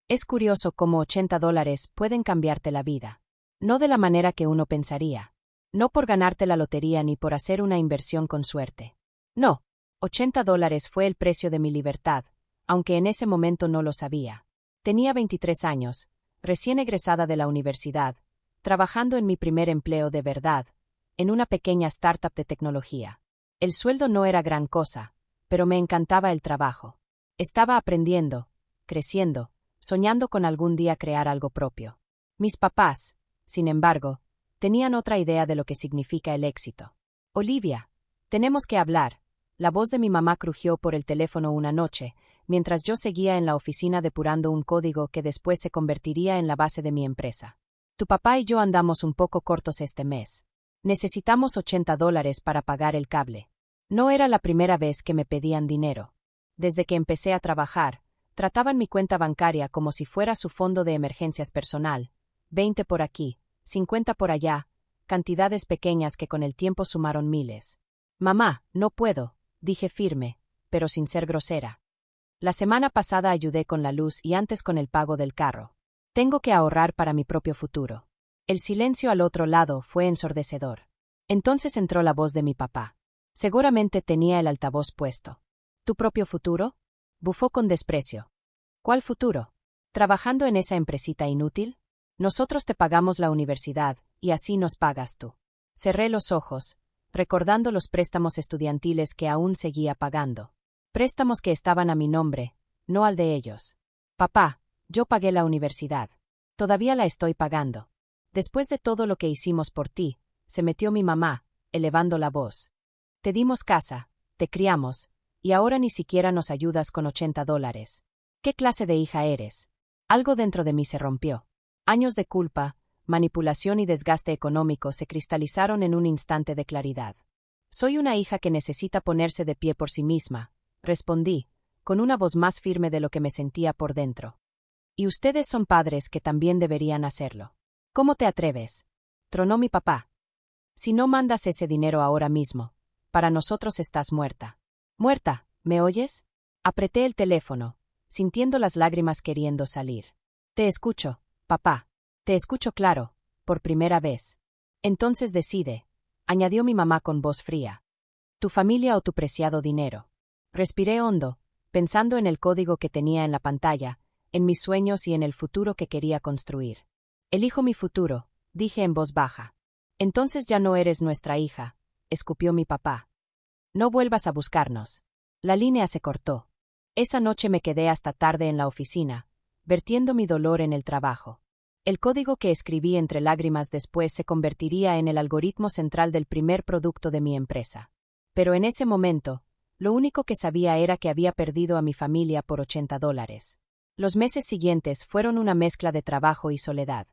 Es curioso cómo $80 pueden cambiarte la vida. No de la manera que uno pensaría. No por ganarte la lotería ni por hacer una inversión con suerte. No, $80 fue el precio de mi libertad, aunque en ese momento no lo sabía. Tenía 23 años, recién egresada de la universidad, trabajando en mi primer empleo de verdad, en una pequeña startup de tecnología. El sueldo no era gran cosa, pero me encantaba el trabajo. Estaba aprendiendo, creciendo, soñando con algún día crear algo propio. Mis papás, sin embargo, tenían otra idea de lo que significa el éxito. Olivia, tenemos que hablar. La voz de mi mamá crujió por el teléfono una noche, mientras yo seguía en la oficina depurando un código que después se convertiría en la base de mi empresa. Tu papá y yo andamos un poco cortos este mes. Necesitamos $80 para pagar el cable. No era la primera vez que me pedían dinero. Desde que empecé a trabajar, trataban mi cuenta bancaria como si fuera su fondo de emergencias personal. 20 por aquí, 50 por allá, cantidades pequeñas que con el tiempo sumaron miles. Mamá, no puedo, dije firme, pero sin ser grosera. La semana pasada ayudé con la luz y antes con el pago del carro. Tengo que ahorrar para mi propio futuro. El silencio al otro lado fue ensordecedor. Entonces entró la voz de mi papá. Seguramente tenía el altavoz puesto. ¿Tu propio futuro? Bufó con desprecio. ¿Cuál futuro? ¿Trabajando en esa empresita inútil? Nosotros te pagamos la universidad, y así nos pagas tú. Cerré los ojos, recordando los préstamos estudiantiles que aún seguía pagando. Préstamos que estaban a mi nombre, no al de ellos. Papá, yo pagué la universidad. Todavía la estoy pagando. Después de todo lo que hicimos por ti, se metió mi mamá, elevando la voz. Te dimos casa, te criamos, y ahora ni siquiera nos ayudas con $80. ¿Qué clase de hija eres? Algo dentro de mí se rompió. Años de culpa, manipulación y desgaste económico se cristalizaron en un instante de claridad. Soy una hija que necesita ponerse de pie por sí misma, respondí, con una voz más firme de lo que me sentía por dentro. Y ustedes son padres que también deberían hacerlo. ¿Cómo te atreves? Tronó mi papá. Si no mandas ese dinero ahora mismo, para nosotros estás muerta. Muerta, ¿me oyes? Apreté el teléfono, sintiendo las lágrimas queriendo salir. Te escucho, papá. Te escucho claro, por primera vez. Entonces decide, añadió mi mamá con voz fría. Tu familia o tu preciado dinero. Respiré hondo, pensando en el código que tenía en la pantalla, en mis sueños y en el futuro que quería construir. Elijo mi futuro, dije en voz baja. Entonces ya no eres nuestra hija, escupió mi papá. No vuelvas a buscarnos. La línea se cortó. Esa noche me quedé hasta tarde en la oficina, vertiendo mi dolor en el trabajo. El código que escribí entre lágrimas después se convertiría en el algoritmo central del primer producto de mi empresa. Pero en ese momento, lo único que sabía era que había perdido a mi familia por $80. Los meses siguientes fueron una mezcla de trabajo y soledad.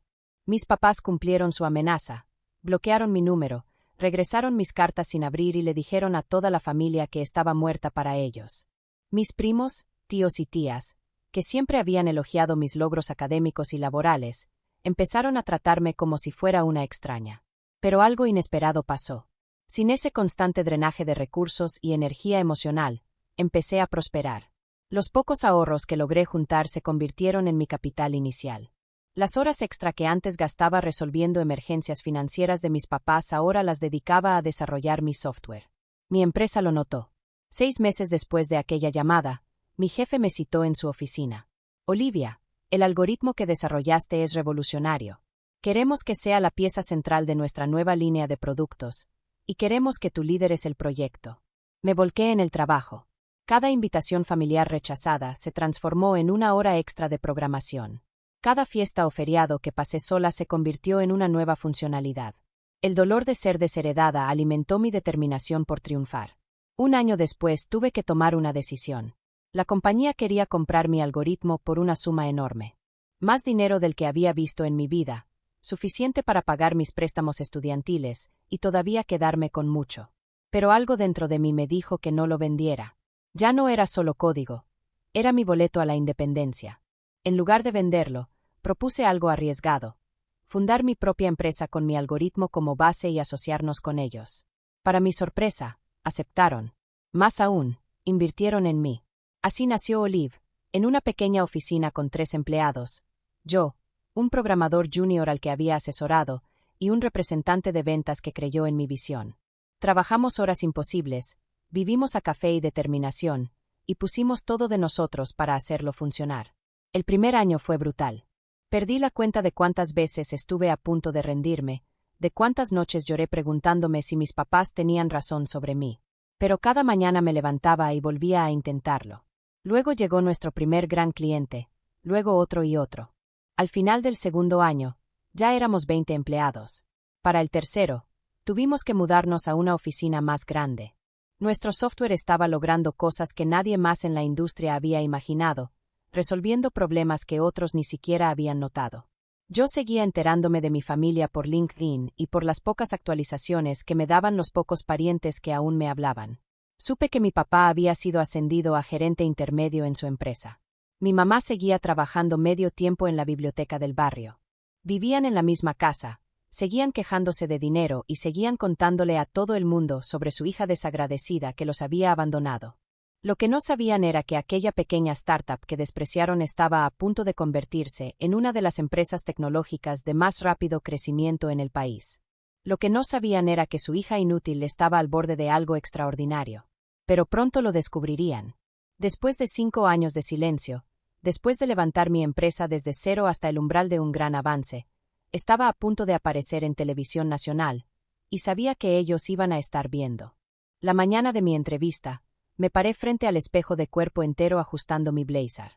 Mis papás cumplieron su amenaza, bloquearon mi número, regresaron mis cartas sin abrir y le dijeron a toda la familia que estaba muerta para ellos. Mis primos, tíos y tías, que siempre habían elogiado mis logros académicos y laborales, empezaron a tratarme como si fuera una extraña. Pero algo inesperado pasó. Sin ese constante drenaje de recursos y energía emocional, empecé a prosperar. Los pocos ahorros que logré juntar se convirtieron en mi capital inicial. Las horas extra que antes gastaba resolviendo emergencias financieras de mis papás ahora las dedicaba a desarrollar mi software. Mi empresa lo notó. 6 meses después de aquella llamada, mi jefe me citó en su oficina. Olivia, el algoritmo que desarrollaste es revolucionario. Queremos que sea la pieza central de nuestra nueva línea de productos, y queremos que tú lideres el proyecto. Me volqué en el trabajo. Cada invitación familiar rechazada se transformó en una hora extra de programación. Cada fiesta o feriado que pasé sola se convirtió en una nueva funcionalidad. El dolor de ser desheredada alimentó mi determinación por triunfar. 1 año después tuve que tomar una decisión. La compañía quería comprar mi algoritmo por una suma enorme. Más dinero del que había visto en mi vida, suficiente para pagar mis préstamos estudiantiles, y todavía quedarme con mucho. Pero algo dentro de mí me dijo que no lo vendiera. Ya no era solo código. Era mi boleto a la independencia. En lugar de venderlo, propuse algo arriesgado. Fundar mi propia empresa con mi algoritmo como base y asociarnos con ellos. Para mi sorpresa, aceptaron. Más aún, invirtieron en mí. Así nació Olive, en una pequeña oficina con 3 empleados, yo, un programador junior al que había asesorado, y un representante de ventas que creyó en mi visión. Trabajamos horas imposibles, vivimos a café y determinación, y pusimos todo de nosotros para hacerlo funcionar. El primer año fue brutal. Perdí la cuenta de cuántas veces estuve a punto de rendirme, de cuántas noches lloré preguntándome si mis papás tenían razón sobre mí. Pero cada mañana me levantaba y volvía a intentarlo. Luego llegó nuestro primer gran cliente, luego otro y otro. Al final del segundo año, ya éramos 20 empleados. Para el tercero, tuvimos que mudarnos a una oficina más grande. Nuestro software estaba logrando cosas que nadie más en la industria había imaginado, resolviendo problemas que otros ni siquiera habían notado. Yo seguía enterándome de mi familia por LinkedIn y por las pocas actualizaciones que me daban los pocos parientes que aún me hablaban. Supe que mi papá había sido ascendido a gerente intermedio en su empresa. Mi mamá seguía trabajando medio tiempo en la biblioteca del barrio. Vivían en la misma casa, seguían quejándose de dinero y seguían contándole a todo el mundo sobre su hija desagradecida que los había abandonado. Lo que no sabían era que aquella pequeña startup que despreciaron estaba a punto de convertirse en una de las empresas tecnológicas de más rápido crecimiento en el país. Lo que no sabían era que su hija inútil estaba al borde de algo extraordinario. Pero pronto lo descubrirían. Después de 5 años de silencio, después de levantar mi empresa desde cero hasta el umbral de un gran avance, estaba a punto de aparecer en televisión nacional, y sabía que ellos iban a estar viendo. La mañana de mi entrevista, me paré frente al espejo de cuerpo entero ajustando mi blazer.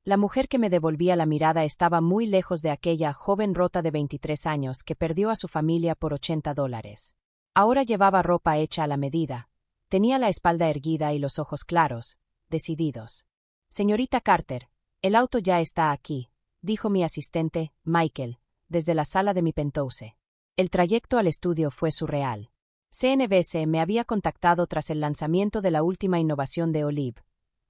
La mujer que me devolvía la mirada estaba muy lejos de aquella joven rota de 23 años que perdió a su familia por $80. Ahora llevaba ropa hecha a la medida, tenía la espalda erguida y los ojos claros, decididos. «Señorita Carter, el auto ya está aquí», dijo mi asistente, Michael, desde la sala de mi penthouse. El trayecto al estudio fue surreal. CNBC me había contactado tras el lanzamiento de la última innovación de Olive,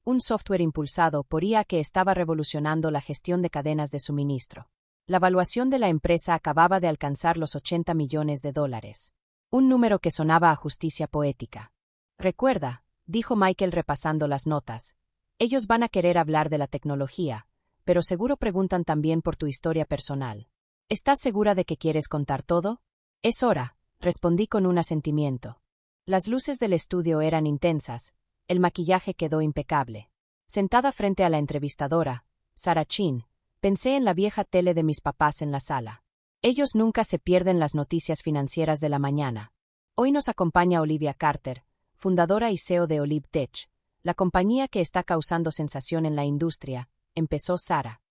un software impulsado por IA que estaba revolucionando la gestión de cadenas de suministro. La valuación de la empresa acababa de alcanzar los $80 millones. Un número que sonaba a justicia poética. «Recuerda», dijo Michael repasando las notas, «ellos van a querer hablar de la tecnología, pero seguro preguntan también por tu historia personal. ¿Estás segura de que quieres contar todo?» «Es hora», respondí con un asentimiento. Las luces del estudio eran intensas, el maquillaje quedó impecable. Sentada frente a la entrevistadora, Sarah Chin, pensé en la vieja tele de mis papás en la sala. Ellos nunca se pierden las noticias financieras de la mañana. Hoy nos acompaña Olivia Carter, fundadora y CEO de Olive Tech, la compañía que está causando sensación en la industria, empezó Sarah.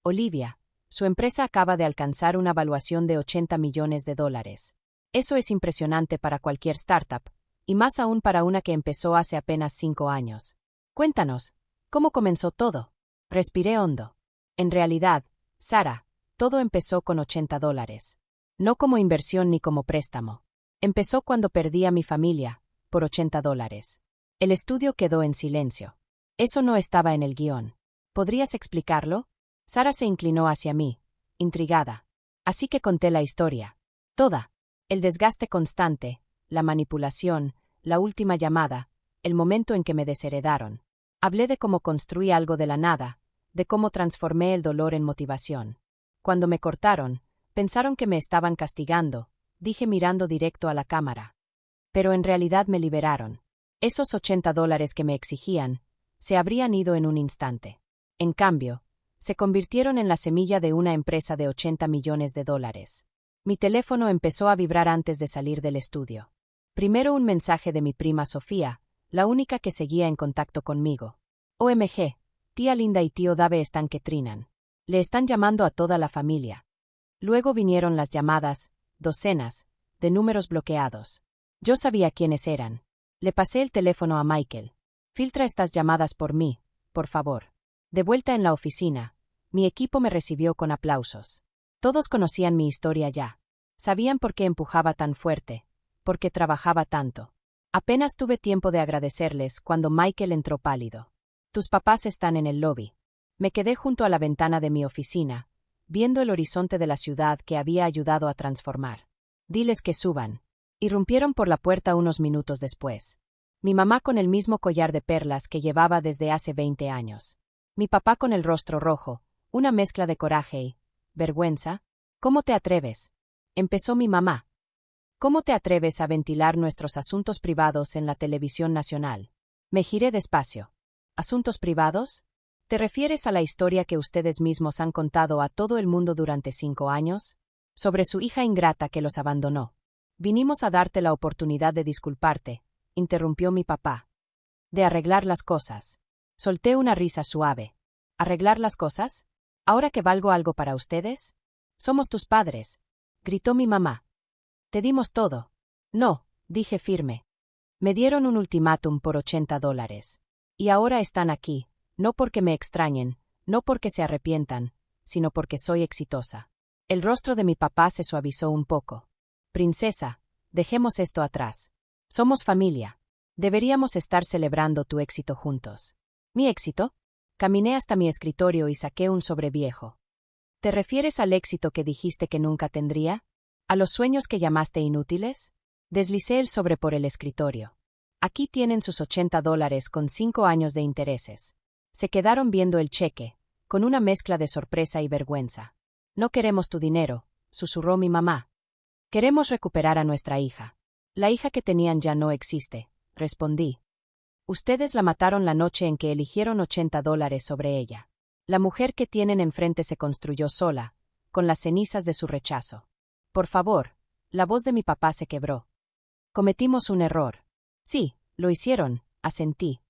Olivia, su empresa acaba de alcanzar una valuación de $80 millones. Eso es impresionante para cualquier startup, y más aún para una que empezó hace apenas 5 años. Cuéntanos, ¿cómo comenzó todo? Respiré hondo. En realidad, Sarah, todo empezó con $80. No como inversión ni como préstamo. Empezó cuando perdí a mi familia, por $80. El estudio quedó en silencio. Eso no estaba en el guión. ¿Podrías explicarlo? Sarah se inclinó hacia mí, intrigada. Así que conté la historia. Toda. El desgaste constante, la manipulación, la última llamada, el momento en que me desheredaron. Hablé de cómo construí algo de la nada, de cómo transformé el dolor en motivación. Cuando me cortaron, pensaron que me estaban castigando, dije mirando directo a la cámara. Pero en realidad me liberaron. Esos $80 que me exigían, se habrían ido en un instante. En cambio, se convirtieron en la semilla de una empresa de $80 millones. Mi teléfono empezó a vibrar antes de salir del estudio. Primero un mensaje de mi prima Sofía, la única que seguía en contacto conmigo. «OMG, tía Linda y tío Dave están que trinan. Le están llamando a toda la familia». Luego vinieron las llamadas, docenas, de números bloqueados. Yo sabía quiénes eran. Le pasé el teléfono a Michael. «Filtra estas llamadas por mí, por favor». De vuelta en la oficina, mi equipo me recibió con aplausos. Todos conocían mi historia ya. Sabían por qué empujaba tan fuerte, por qué trabajaba tanto. Apenas tuve tiempo de agradecerles cuando Michael entró pálido. «Tus papás están en el lobby». Me quedé junto a la ventana de mi oficina, viendo el horizonte de la ciudad que había ayudado a transformar. «Diles que suban». Irrumpieron por la puerta unos minutos después. Mi mamá con el mismo collar de perlas que llevaba desde hace 20 años. Mi papá con el rostro rojo, una mezcla de coraje y vergüenza. ¿Cómo te atreves? Empezó mi mamá. ¿Cómo te atreves a ventilar nuestros asuntos privados en la televisión nacional? Me giré despacio. ¿Asuntos privados? ¿Te refieres a la historia que ustedes mismos han contado a todo el mundo durante 5 años? Sobre su hija ingrata que los abandonó. Vinimos a darte la oportunidad de disculparte, interrumpió mi papá. De arreglar las cosas. Solté una risa suave. ¿Arreglar las cosas? ¿Ahora que valgo algo para ustedes? Somos tus padres, gritó mi mamá. Te dimos todo. No, dije firme. Me dieron un ultimátum por $80. Y ahora están aquí, no porque me extrañen, no porque se arrepientan, sino porque soy exitosa. El rostro de mi papá se suavizó un poco. Princesa, dejemos esto atrás. Somos familia. Deberíamos estar celebrando tu éxito juntos. ¿Mi éxito? Caminé hasta mi escritorio y saqué un sobre viejo. ¿Te refieres al éxito que dijiste que nunca tendría? ¿A los sueños que llamaste inútiles? Deslicé el sobre por el escritorio. Aquí tienen sus $80 con 5 años de intereses. Se quedaron viendo el cheque, con una mezcla de sorpresa y vergüenza. No queremos tu dinero, susurró mi mamá. Queremos recuperar a nuestra hija. La hija que tenían ya no existe, respondí. Ustedes la mataron la noche en que eligieron $80 sobre ella. La mujer que tienen enfrente se construyó sola, con las cenizas de su rechazo. Por favor, la voz de mi papá se quebró. Cometimos un error. Sí, lo hicieron, asentí.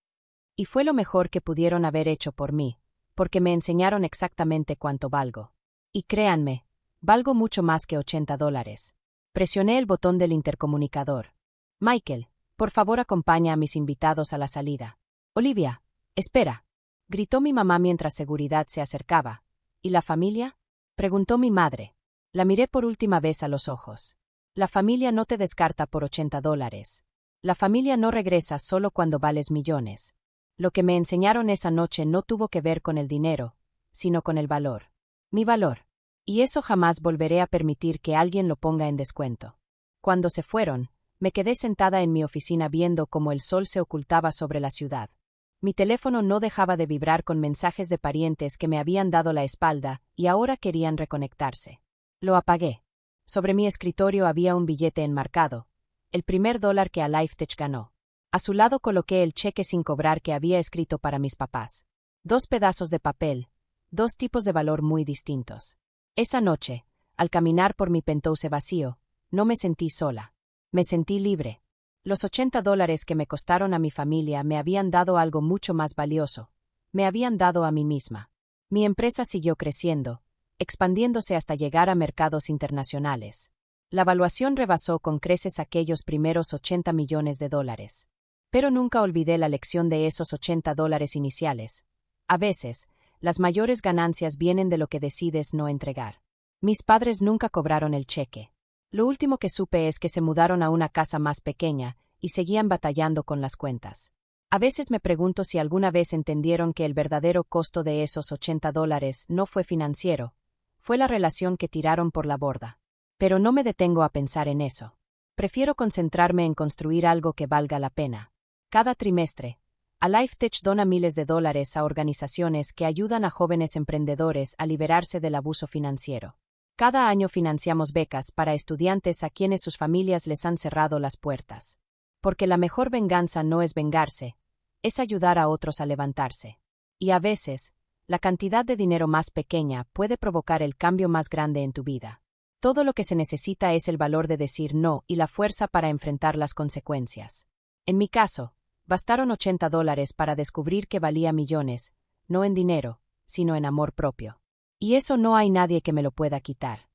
Y fue lo mejor que pudieron haber hecho por mí, porque me enseñaron exactamente cuánto valgo. Y créanme, valgo mucho más que $80. Presioné el botón del intercomunicador. Michael, por favor acompaña a mis invitados a la salida. Olivia, espera, gritó mi mamá mientras seguridad se acercaba. ¿Y la familia? Preguntó mi madre. La miré por última vez a los ojos. La familia no te descarta por $80. La familia no regresa solo cuando vales millones. Lo que me enseñaron esa noche no tuvo que ver con el dinero, sino con el valor. Mi valor. Y eso jamás volveré a permitir que alguien lo ponga en descuento. Cuando se fueron, me quedé sentada en mi oficina viendo cómo el sol se ocultaba sobre la ciudad. Mi teléfono no dejaba de vibrar con mensajes de parientes que me habían dado la espalda y ahora querían reconectarse. Lo apagué. Sobre mi escritorio había un billete enmarcado, el primer $1 que AliveTech ganó. A su lado coloqué el cheque sin cobrar que había escrito para mis papás. 2 pedazos de papel, 2 tipos de valor muy distintos. Esa noche, al caminar por mi penthouse vacío, no me sentí sola. Me sentí libre. Los $80 que me costaron a mi familia me habían dado algo mucho más valioso. Me habían dado a mí misma. Mi empresa siguió creciendo, expandiéndose hasta llegar a mercados internacionales. La valuación rebasó con creces aquellos primeros $80 millones. Pero nunca olvidé la lección de esos $80 iniciales. A veces, las mayores ganancias vienen de lo que decides no entregar. Mis padres nunca cobraron el cheque. Lo último que supe es que se mudaron a una casa más pequeña y seguían batallando con las cuentas. A veces me pregunto si alguna vez entendieron que el verdadero costo de esos $80 no fue financiero, fue la relación que tiraron por la borda. Pero no me detengo a pensar en eso. Prefiero concentrarme en construir algo que valga la pena. Cada trimestre, AliveTech dona miles de dólares a organizaciones que ayudan a jóvenes emprendedores a liberarse del abuso financiero. Cada año financiamos becas para estudiantes a quienes sus familias les han cerrado las puertas. Porque la mejor venganza no es vengarse, es ayudar a otros a levantarse. Y a veces, la cantidad de dinero más pequeña puede provocar el cambio más grande en tu vida. Todo lo que se necesita es el valor de decir no y la fuerza para enfrentar las consecuencias. En mi caso, bastaron $80 para descubrir que valía millones, no en dinero, sino en amor propio. Y eso no hay nadie que me lo pueda quitar.